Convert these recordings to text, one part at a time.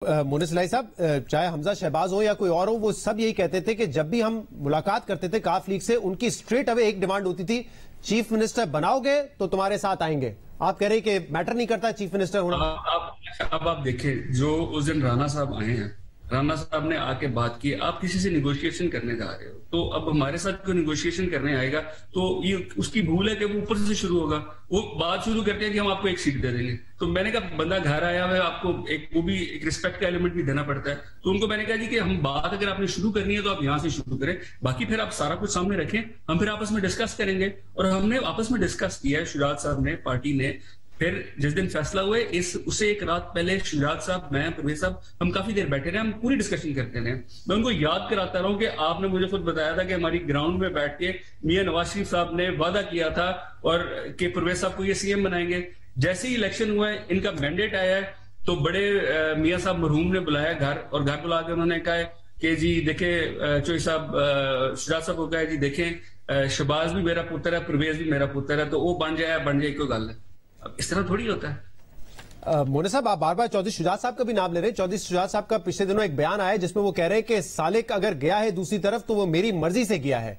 مونس الہی صاحب، چاہے حمزہ شہباز ہو یا کوئی اور ہو، وہ سب یہی کہتے تھے کہ جب بھی ہم ملاقات کرتے تھے کاف لیگ سے، ان کی اسٹریٹ اوے ایک ڈیمانڈ ہوتی تھی، چیف منسٹر بناؤ گے تو تمہارے ساتھ آئیں گے. آپ کہہ رہے ہیں کہ میٹر نہیں کرتا چیف منسٹر ہونا. اب آپ دیکھیں، جو اس دن رانا صاحب آئے ہیں، رانا صاحب نے آ کے بات کی، آپ کسی سے نیگوشیشن کرنے جا رہے ہو تو اب ہمارے ساتھ کوئی نیگوشیشن کرنے آئے گا تو یہ اس کی بھول ہے کہ وہ اوپر سے شروع ہوگا. وہ بات شروع کرتے ہیں کہ ہم آپ کو ایک سیٹ دے دیں گے. تو میں نے کہا بندہ گھر آیا ہوا ہے، آپ کو وہ بھی ایک رسپیکٹ کا ایلیمنٹ بھی دینا پڑتا ہے. تو ان کو میں نے کہا جی کہ ہم بات اگر آپ نے شروع کرنی ہے تو آپ یہاں سے شروع کریں، باقی پھر آپ سارا کچھ سامنے رکھیں، ہم پھر آپس میں ڈسکس کریں گے. اور ہم نے آپس میں ڈسکس کیا ہے، شجاعت صاحب نے، پارٹی نے. پھر جس دن فیصلہ ہوئے اسے ایک رات پہلے شجاعت صاحب، میں، پرویز صاحب، ہم کافی دیر بیٹھے رہے، ہم پوری ڈسکشن کرتے رہے. میں ان کو یاد کراتا رہا ہوں کہ آپ نے مجھے خود بتایا تھا کہ ہماری گراؤنڈ میں بیٹھ کے میاں نواز شریف صاحب نے وعدہ کیا تھا اور کہ پرویز صاحب کو یہ سی ایم بنائیں گے. جیسے ہی الیکشن ہوا ہے، ان کا مینڈیٹ آیا ہے تو بڑے میاں صاحب مرحوم نے بلایا گھر، اور گھر بلا کے انہوں نے کہا کہ جی دیکھیں چوئی صاحب، شجاعت صاحب کو کہا جی دیکھیں شہباز بھی میرا پتر ہے، پرویز بھی میرا پتر ہے، تو وہ بن جائے کوئی گل ہے. اب اس طرح تھوڑی ہوتا ہے. مونا صاحب، آپ بار بار چودھری شجاعت صاحب کا بھی نام لے رہے ہیں. چودھری شجاعت صاحب کا پچھلے دنوں ایک بیان آیا ہے جس میں وہ کہہ رہے ہیں کہ سالک اگر گیا ہے دوسری طرف تو وہ میری مرضی سے گیا ہے.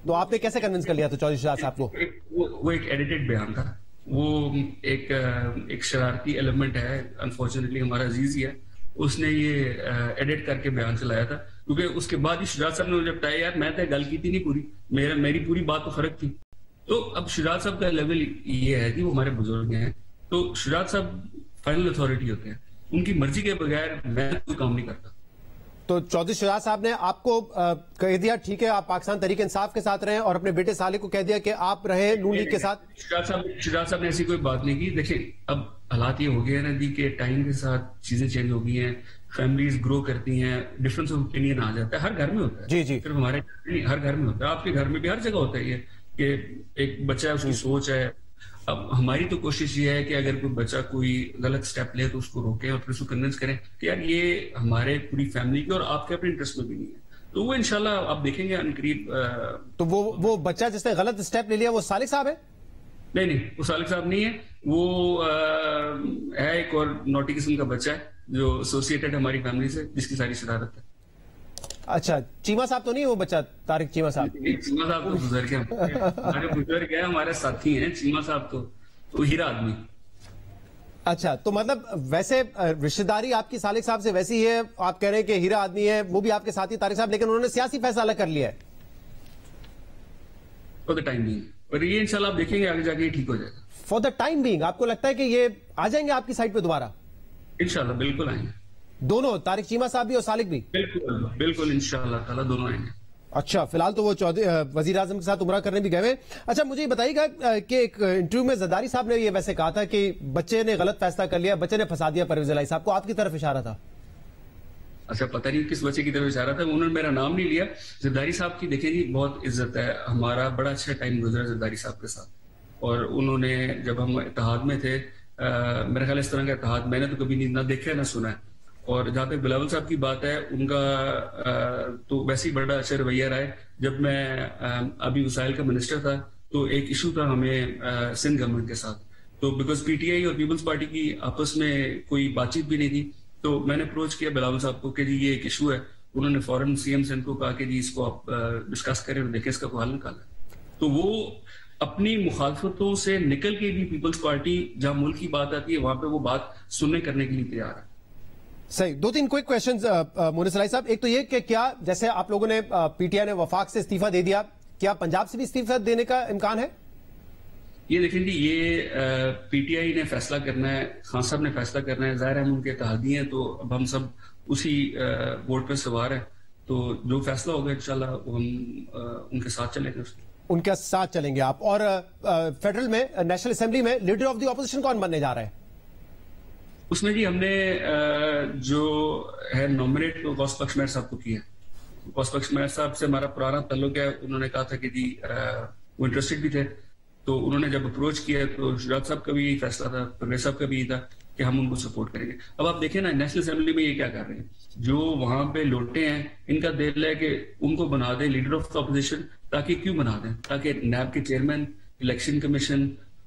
تو آپ نے کیسے کنونس کر لیا تھا چودھری شجاعت صاحب کو؟ وہ ایک ایڈیٹڈ بیان تھا، وہ ایک شرارتی ایلیمنٹ ہے، انفارچونیٹلی ہمارا عزیز ہی ہے، اس نے یہ ایڈٹ کر کے بیان چلایا تھا. کیونکہ اس کے بعد ہی شجاعت صاحب نے مجھے بتایا یار میں تو گل کی تھی نہیں پوری، میری پوری بات تو فرق تھی. تو اب شجاعت صاحب کا لیول یہ ہے کہ وہ ہمارے بزرگ ہیں، تو شجاعت صاحب فائنل اتھارٹی ہوتے ہیں، ان کی مرضی کے بغیر میں کوئی کام نہیں کرتا. تو چودھری شجاعت صاحب نے آپ کو کہہ دیا ٹھیک ہے آپ پاکستان تحریک انصاف کے ساتھ رہیں، اور اپنے بیٹے سالک کو کہہ دیا کہ آپ رہیں نون لیگ کے ساتھ؟ شجاعت صاحب نے ایسی کوئی بات نہیں کی. دیکھیں اب حالات یہ ہو گئے ہیں نا جی کہ ٹائم کے ساتھ چیزیں چینج ہو گئی ہیں، فیملیز گرو کرتی ہیں، ڈفرنس آف اوپینین آ جاتا ہے، ہر گھر میں ہوتا ہے. جی صرف ہمارے ہر گھر میں ہوتا ہے، آپ کے گھر میں بھی ہر جگہ ہوتا ہے یہ کہ ایک بچہ ہے، اس کی سوچ ہے. اب ہماری تو کوشش یہ ہے کہ اگر کوئی بچہ کوئی غلط سٹیپ لے تو اس کو روکیں اور پھر اس کو کنونس کریں کہ یار یہ ہمارے پوری فیملی کی اور آپ کے اپنے انٹرسٹ میں بھی نہیں ہے. تو وہ انشاءاللہ آپ دیکھیں گے عنقریب. تو وہ بچہ جس نے غلط سٹیپ لے لیا وہ سالک صاحب ہے؟ نہیں، وہ سالک صاحب نہیں ہے، وہ ہے ایک اور نوٹی قسم کا بچہ ہے جو ایسوسیٹڈ ہماری فیملی سے، جس کی ساری شرارت ہے. اچھا، چیمہ صاحب تو نہیں وہ بچہ؟ طارق چیمہ صاحب؟ چیمہ صاحب تو بزرگ ہیں، ہمارے بزرگ ہیں، ہمارے ساتھی ہیں. چیمہ صاحب تو ہیرا آدمی. اچھا، تو مطلب ویسے رشتہ داری آپ کی سالک صاحب سے ویسی ہے، آپ کہہ رہے ہیں کہ ہیرا آدمی ہے، وہ بھی آپ کے ساتھی طارق صاحب، لیکن انہوں نے سیاسی فیصلہ الگ کر لیا ہے فور دا ٹائم بینگ. اور یہ انشاءاللہ آپ دیکھیں گے آگے جا کے یہ ٹھیک ہو جائے گا. فور دا ٹائم بینگ آپ کو لگتا ہے کہ یہ آ جائیں گے آپ کی سائٹ پہ دوبارہ؟ انشاءاللہ بالکل آئیں گے دونوں، طارق چیمہ صاحح بھی اور سالک بھی؟ بالکل انشاءاللہ تعالیٰ دونوں آئیں گے. اچھا، فی الحال تو وہ وزیر اعظم کے ساتھ عمرہ کرنے بھی گئے ہوئے. اچھا، مجھے یہ بتائیے گا کہ ایک انٹرویو میں زرداری صاحب نے یہ ویسے کہا تھا کہ بچے نے غلط فیصلہ کر لیا، بچے نے پھنسا دیا پرویز الہی صاحب کو، آپ کی طرف اشارہ تھا. اچھا، پتہ نہیں کس بچے کی طرف اشارہ تھا، انہوں نے میرا نام نہیں لیا. زرداری صاحب کی دیکھیں جی بہت عزت ہے، ہمارا بڑا اچھا ٹائم گزرا زرداری صاحب کے ساتھ. اور انہوں نے جب ہم اتحاد میں تھے، میرا خیال اس طرح کا اتحاد میں نے تو کبھی نہ دیکھا نہ سنا ہے. اور جہاں تک بلاول صاحب کی بات ہے، ان کا تو ویسے ہی بڑا اچھا رویہ رہا ہے. جب میں ابھی وسائل کا منسٹر تھا تو ایک ایشو تھا ہمیں سندھ گورنمنٹ کے ساتھ، تو بیکاز پی ٹی آئی اور پیپلز پارٹی کی آپس میں کوئی بات چیت بھی نہیں تھی، تو میں نے اپروچ کیا بلاول صاحب کو کہ جی یہ ایک ایشو ہے. انہوں نے فوراً سی ایم سندھ کو کہا کہ جی اس کو آپ ڈسکس کریں اور دیکھیں اس کا کوئی حل نکالا. تو وہ اپنی مخالفتوں سے نکل کے بھی پیپلز پارٹی جہاں ملک کی بات آتی ہے وہاں پہ وہ بات سننے کرنے کے لیے تیار ہے. صحیح. دو تین کوئک کویشچنز مونس الہی صاحب. ایک تو یہ کہ کیا جیسے آپ لوگوں نے پی ٹی آئی نے وفاق سے استعفیٰ دے دیا، کیا پنجاب سے بھی استعفیٰ دینے کا امکان ہے؟ یہ دیکھیں جی، یہ پی ٹی آئی نے فیصلہ کرنا ہے، خان صاحب نے فیصلہ کرنا ہے. ظاہر ہے ہم ان کے اتحادی ہیں تو اب ہم سب اسی ووٹ پہ سوار ہیں، تو جو فیصلہ ہوگا انشاءاللہ وہ ہم ان کے ساتھ چلیں گے. ان کے ساتھ چلیں گے آپ. اور فیڈرل میں، نیشنل اسمبلی میں لیڈر آف دی اپوزیشن کون بننے جا رہا ہے؟ اس میں جی ہم نے جو ہے نومینیٹ غوث بخش مہر صاحب کو کیا. غوث بخش مہر صاحب سے ہمارا پرانا تعلق ہے، انہوں نے کہا تھا کہ جی وہ انٹرسٹڈ بھی تھے، تو انہوں نے جب اپروچ کیا تو شجاعت صاحب کا بھی یہی فیصلہ تھا، پرویز صاحب کا بھی یہی تھا کہ ہم ان کو سپورٹ کریں گے. اب آپ دیکھیں نا نیشنل اسمبلی میں یہ کیا کر رہے ہیں، جو وہاں پہ لوٹے ہیں ان کا دل ہے کہ ان کو بنا دیں لیڈر آف دا اپوزیشن. تاکہ کیوں بنا دیں؟ تاکہ نیب کے چیئرمین، الیکشن کمیشن